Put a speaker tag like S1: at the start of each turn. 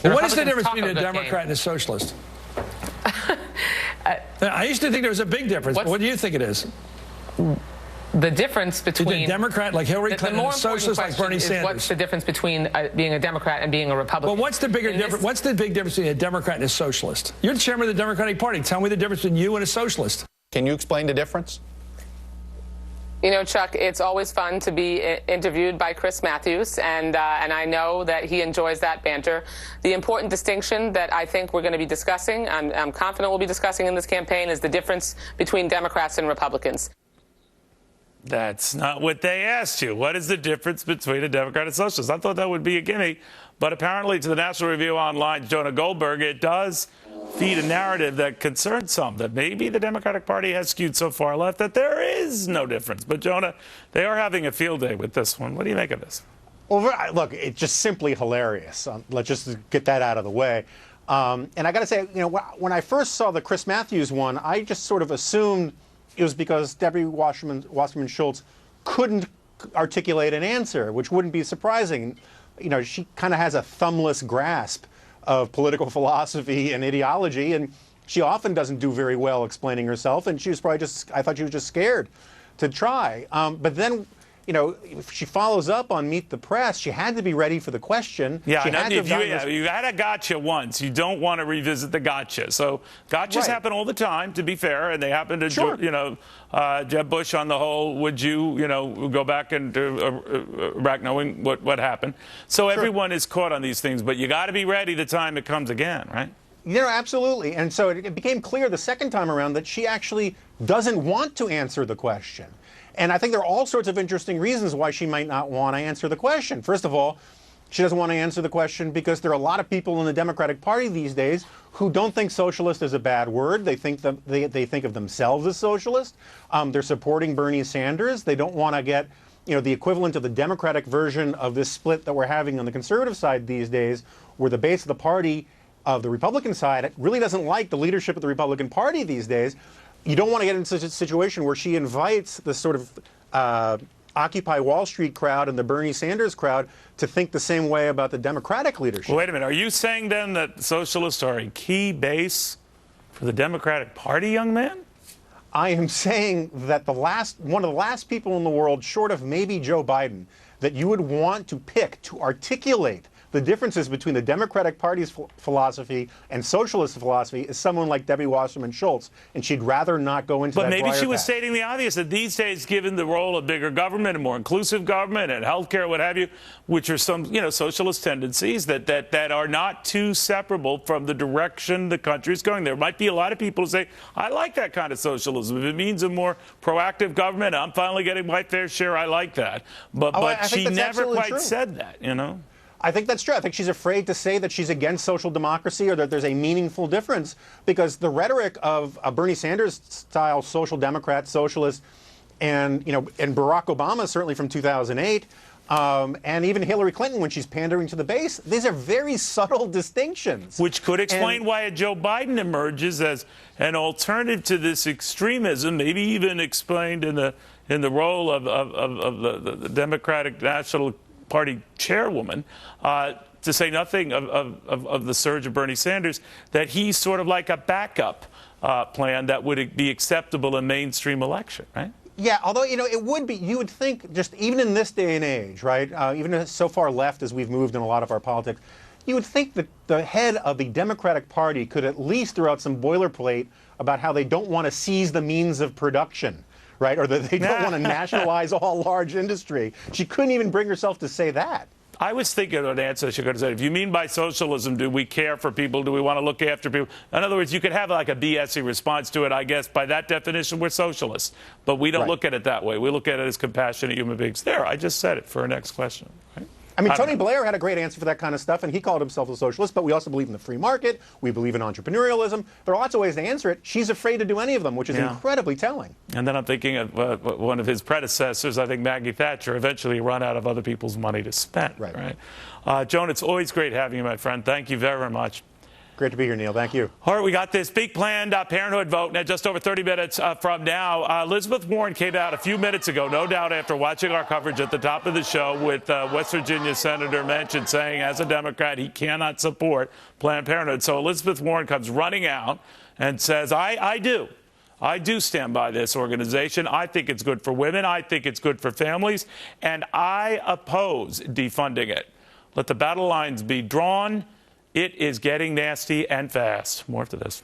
S1: Well, what is the difference between a Democrat and a socialist? I used to think there was a big difference. But what do you think it is?
S2: The difference between
S1: a Democrat like Hillary Clinton and a socialist like Bernie Sanders.
S2: What's the difference between being a Democrat and being a Republican?
S1: Well, what's the bigger difference? What's the big difference between a Democrat and a socialist? You're the chairman of the Democratic Party. Tell me the difference between you and a socialist.
S3: Can you explain the difference?
S2: You know, Chuck, it's always fun to be interviewed by Chris Matthews, and I know that he enjoys that banter. The important distinction that I think we're going to be discussing, I'm confident we'll be discussing in this campaign, is the difference between Democrats and Republicans.
S4: That's not what they asked you. What is the difference between a Democrat and a socialist? I thought that would be a gimme, but apparently to the National Review Online, Jonah Goldberg, it does feed a narrative that concerns some, that maybe the Democratic Party has skewed so far left that there is no difference. But, Jonah, they are having a field day with this one. What do you make of this?
S5: Well, look, it's just simply hilarious. Let's just get that out of the way. And I got to say, you know, when I first saw the Chris Matthews one, I just sort of assumed it was because Debbie Wasserman Schultz couldn't articulate an answer, which wouldn't be surprising. You know, she kind of has a thumbless grasp of political philosophy and ideology, and she often doesn't do very well explaining herself, and she was probably just, I thought she was just scared to try. But then, you know, if she follows up on Meet the Press, she had to be ready for the question.
S4: Yeah, you had a gotcha once. You don't want to revisit the gotcha. So gotchas happen all the time, to be fair, and they happen to, you know, Jeb Bush on the whole, would you know, go back and Iraq knowing what happened. So everyone is caught on these things, but you got to be ready the time it comes again, right?
S5: You know, absolutely. And so it became clear the second time around that she actually doesn't want to answer the question. And I think there are all sorts of interesting reasons why she might not want to answer the question. First of all, she doesn't want to answer the question because there are a lot of people in the Democratic Party these days who don't think socialist is a bad word. They think that they think of themselves as socialist. They're supporting Bernie Sanders. They don't want to get, you know, the equivalent of the Democratic version of this split that we're having on the conservative side these days, where the base of the party of the Republican side really doesn't like the leadership of the Republican Party these days. You don't want to get into such a situation where she invites this sort of Occupy Wall Street crowd and the Bernie Sanders crowd to think the same way about the Democratic leadership.
S4: Well, wait a minute. Are you saying then that socialists are a key base for the Democratic Party, young man?
S5: I am saying that one of the last people in the world, short of maybe Joe Biden, that you would want to pick to articulate the differences between the Democratic Party's philosophy and socialist philosophy is someone like Debbie Wasserman Schultz, and she'd rather not go into that.
S4: But maybe she was
S5: path.
S4: stating the obvious, that these days, given the role of bigger government and more inclusive government and healthcare, what have you, which are some, you know, socialist tendencies that are not too separable from the direction the country is going. There might be a lot of people who say, I like that kind of socialism. If it means a more proactive government, I'm finally getting my fair share, I like that. But she never quite said that, you know?
S5: I think that's true. I think she's afraid to say that she's against social democracy or that there's a meaningful difference, because the rhetoric of a Bernie Sanders-style social democrat, socialist, and Barack Obama, certainly from 2008, and even Hillary Clinton when she's pandering to the base, these are very subtle distinctions.
S4: Which could explain why a Joe Biden emerges as an alternative to this extremism, maybe even explained in the role of the Democratic National Party chairwoman, to say nothing of the surge of Bernie Sanders, that he's sort of like a backup plan that would be acceptable in mainstream election, right?
S5: Yeah, although, you know, it would be, you would think, just even in this day and age, right, even so far left as we've moved in a lot of our politics, you would think that the head of the Democratic Party could at least throw out some boilerplate about how they don't want to seize the means of production, right, or that they don't want to nationalize all large industry. She couldn't even bring herself to say that.
S4: I was thinking of an answer she could have said, if you mean by socialism, do we care for people? Do we want to look after people? In other words, you could have like a BS-y response to it, I guess. By that definition, we're socialists. But we don't look at it that way. We look at it as compassionate human beings. There, I just said it for our next question. Right?
S5: I mean, Tony Blair had a great answer for that kind of stuff, and he called himself a socialist, but we also believe in the free market. We believe in entrepreneurialism. There are lots of ways to answer it. She's afraid to do any of them, which is incredibly telling.
S4: And then I'm thinking of one of his predecessors, I think Maggie Thatcher, eventually run out of other people's money to spend. Right? Joan, it's always great having you, my friend. Thank you very much.
S5: Great to be here, Neil. Thank you.
S4: All right, we got this big Planned Parenthood vote now, just over 30 minutes from now. Elizabeth Warren came out a few minutes ago, no doubt after watching our coverage at the top of the show with West Virginia Senator Manchin saying, as a Democrat, he cannot support Planned Parenthood. So Elizabeth Warren comes running out and says, I do stand by this organization. I think it's good for women. I think it's good for families. And I oppose defunding it. Let the battle lines be drawn. It is getting nasty and fast. More after this.